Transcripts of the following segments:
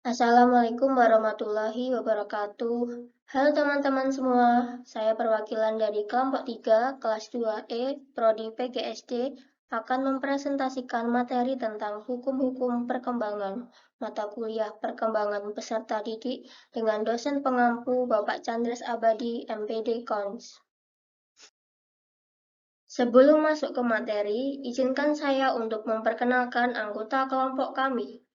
Assalamualaikum warahmatullahi wabarakatuh. Halo teman-teman semua, saya perwakilan dari kelompok 3 kelas 2E Prodi PGSD akan mempresentasikan materi tentang hukum-hukum perkembangan mata kuliah perkembangan peserta didik dengan dosen pengampu Bapak Chandres Abadi MPD Cons. Sebelum masuk ke materi, izinkan saya untuk memperkenalkan anggota kelompok kami.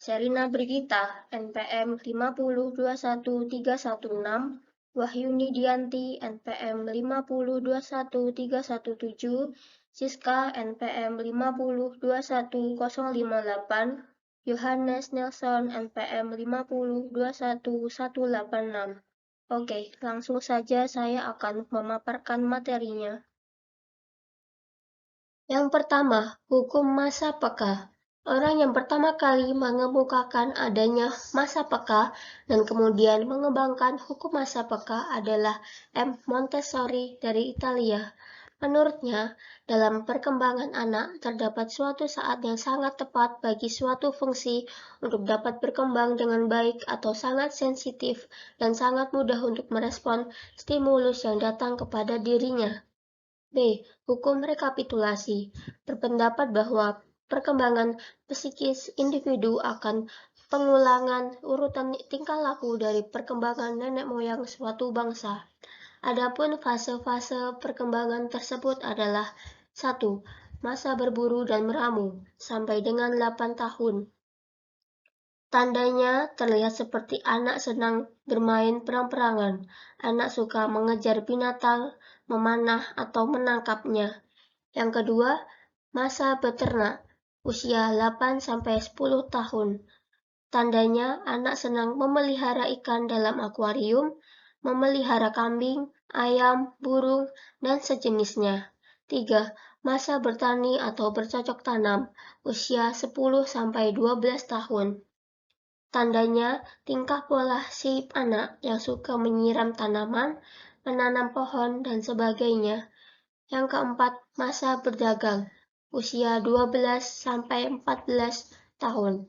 Sherina Brigita, NPM 5021316, Wahyuni Dianti, NPM 5021317, Siska, NPM 5021058, Yohanes Nelson, NPM 5021186. Oke, langsung saja saya akan memaparkan materinya. Yang pertama, hukum masa peka. Orang yang pertama kali mengemukakan adanya masa peka dan kemudian mengembangkan hukum masa peka adalah M. Montessori dari Italia. Menurutnya, dalam perkembangan anak terdapat suatu saat yang sangat tepat bagi suatu fungsi untuk dapat berkembang dengan baik atau sangat sensitif dan sangat mudah untuk merespon stimulus yang datang kepada dirinya. B. Hukum rekapitulasi berpendapat bahwa perkembangan psikis individu akan pengulangan urutan tingkah laku dari perkembangan nenek moyang suatu bangsa. Adapun fase-fase perkembangan tersebut adalah 1. Masa berburu dan meramu sampai dengan 8 tahun. Tandanya terlihat seperti anak senang bermain perang-perangan. Anak suka mengejar binatang, memanah, atau menangkapnya. Yang kedua, masa beternak, usia 8-10 tahun. Tandanya anak senang memelihara ikan dalam akuarium, memelihara kambing, ayam, burung, dan sejenisnya. 3. Masa bertani atau bercocok tanam, usia 10-12 tahun. Tandanya tingkah pola si anak yang suka menyiram tanaman, menanam pohon, dan sebagainya. Yang keempat, masa berdagang, usia 12-14 tahun.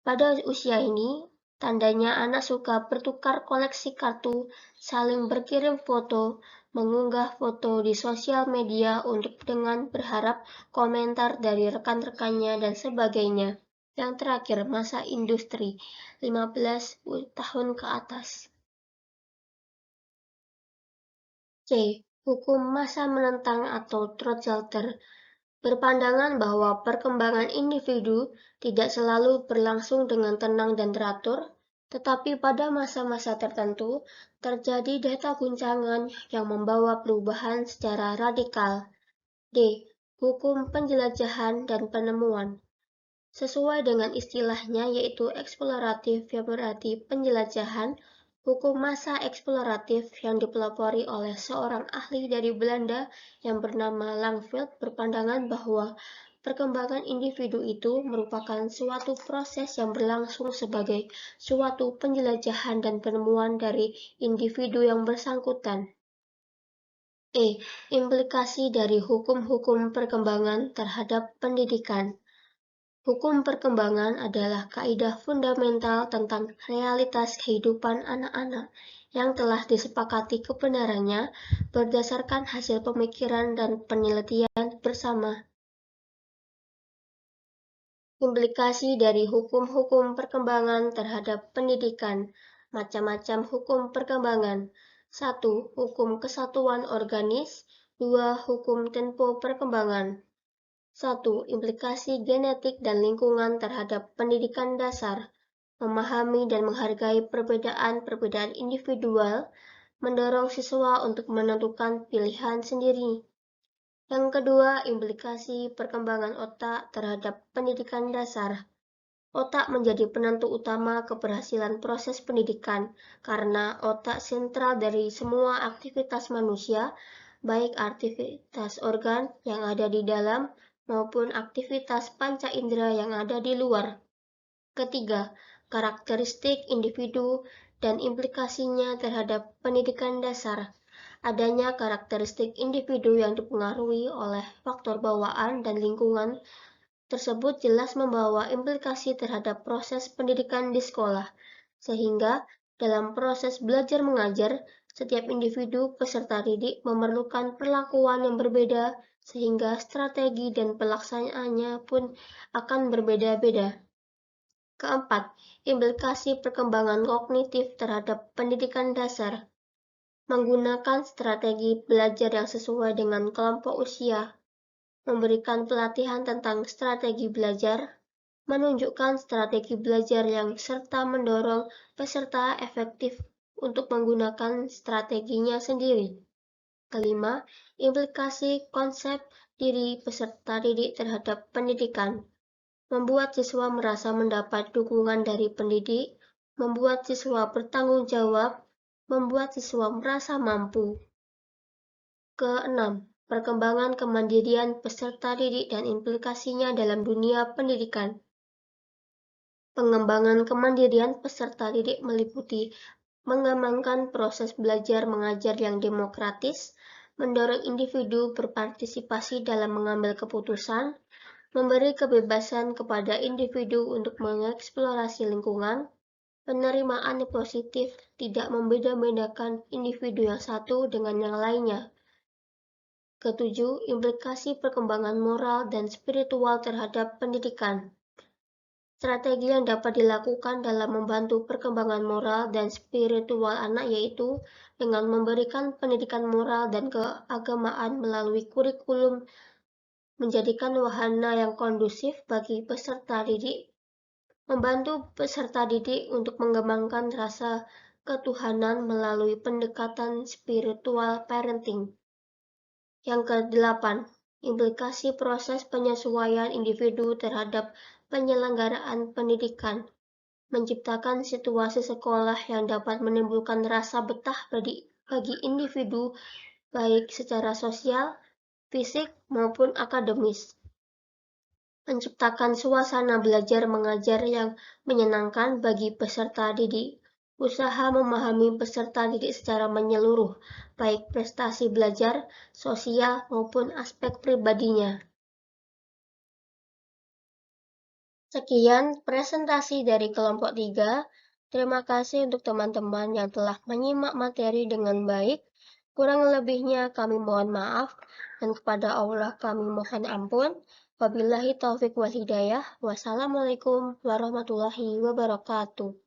Pada usia ini, tandanya anak suka bertukar koleksi kartu, saling berkirim foto, mengunggah foto di sosial media untuk dengan berharap komentar dari rekan-rekannya dan sebagainya. Yang terakhir, masa industri, 15 tahun ke atas. C. Hukum masa menentang atau Trotzelter berpandangan bahwa perkembangan individu tidak selalu berlangsung dengan tenang dan teratur, tetapi pada masa-masa tertentu terjadi data guncangan yang membawa perubahan secara radikal. D. Hukum penjelajahan dan penemuan. Sesuai dengan istilahnya yaitu eksploratif yang berarti penjelajahan, hukum masa eksploratif yang dipelopori oleh seorang ahli dari Belanda yang bernama Langeveld berpandangan bahwa perkembangan individu itu merupakan suatu proses yang berlangsung sebagai suatu penjelajahan dan penemuan dari individu yang bersangkutan. E. Implikasi dari hukum-hukum perkembangan terhadap pendidikan. Hukum perkembangan adalah kaidah fundamental tentang realitas kehidupan anak-anak yang telah disepakati kebenarannya berdasarkan hasil pemikiran dan penelitian bersama. Implikasi dari hukum-hukum perkembangan terhadap pendidikan. Macam-macam hukum perkembangan. 1. Hukum kesatuan organis. 2. Hukum tempo perkembangan. 1. Implikasi genetik dan lingkungan terhadap pendidikan dasar. Memahami dan menghargai perbedaan-perbedaan individual, mendorong siswa untuk menentukan pilihan sendiri. Yang kedua, implikasi perkembangan otak terhadap pendidikan dasar. Otak menjadi penentu utama keberhasilan proses pendidikan karena otak sentral dari semua aktivitas manusia, baik aktivitas organ yang ada di dalam maupun aktivitas panca indera yang ada di luar. Ketiga, karakteristik individu dan implikasinya terhadap pendidikan dasar. Adanya karakteristik individu yang dipengaruhi oleh faktor bawaan dan lingkungan tersebut jelas membawa implikasi terhadap proses pendidikan di sekolah, sehingga dalam proses belajar mengajar, setiap individu peserta didik memerlukan perlakuan yang berbeda, sehingga strategi dan pelaksanaannya pun akan berbeda-beda. Keempat, implikasi perkembangan kognitif terhadap pendidikan dasar. Menggunakan strategi belajar yang sesuai dengan kelompok usia, memberikan pelatihan tentang strategi belajar, menunjukkan strategi belajar yang serta mendorong peserta efektif untuk menggunakan strateginya sendiri. Kelima, implikasi konsep diri peserta didik terhadap pendidikan. Membuat siswa merasa mendapat dukungan dari pendidik, membuat siswa bertanggung jawab, membuat siswa merasa mampu. Keenam, perkembangan kemandirian peserta didik dan implikasinya dalam dunia pendidikan. Pengembangan kemandirian peserta didik meliputi mengembangkan proses belajar mengajar yang demokratis, mendorong individu berpartisipasi dalam mengambil keputusan, memberi kebebasan kepada individu untuk mengeksplorasi lingkungan, penerimaan positif tidak membeda-bedakan individu yang satu dengan yang lainnya. Ketujuh, implikasi perkembangan moral dan spiritual terhadap pendidikan. Strategi yang dapat dilakukan dalam membantu perkembangan moral dan spiritual anak yaitu dengan memberikan pendidikan moral dan keagamaan melalui kurikulum, menjadikan wahana yang kondusif bagi peserta didik, membantu peserta didik untuk mengembangkan rasa ketuhanan melalui pendekatan spiritual parenting. Yang kedelapan, implikasi proses penyesuaian individu terhadap penyelenggaraan pendidikan, menciptakan situasi sekolah yang dapat menimbulkan rasa betah bagi individu baik secara sosial, fisik, maupun akademis. Menciptakan suasana belajar mengajar yang menyenangkan bagi peserta didik. Usaha memahami peserta didik secara menyeluruh, baik prestasi belajar, sosial, maupun aspek pribadinya. Sekian presentasi dari kelompok 3. Terima kasih untuk teman-teman yang telah menyimak materi dengan baik. Kurang lebihnya kami mohon maaf, dan kepada Allah kami mohon ampun. Wabillahi taufik wal hidayah. Wassalamualaikum warahmatullahi wabarakatuh.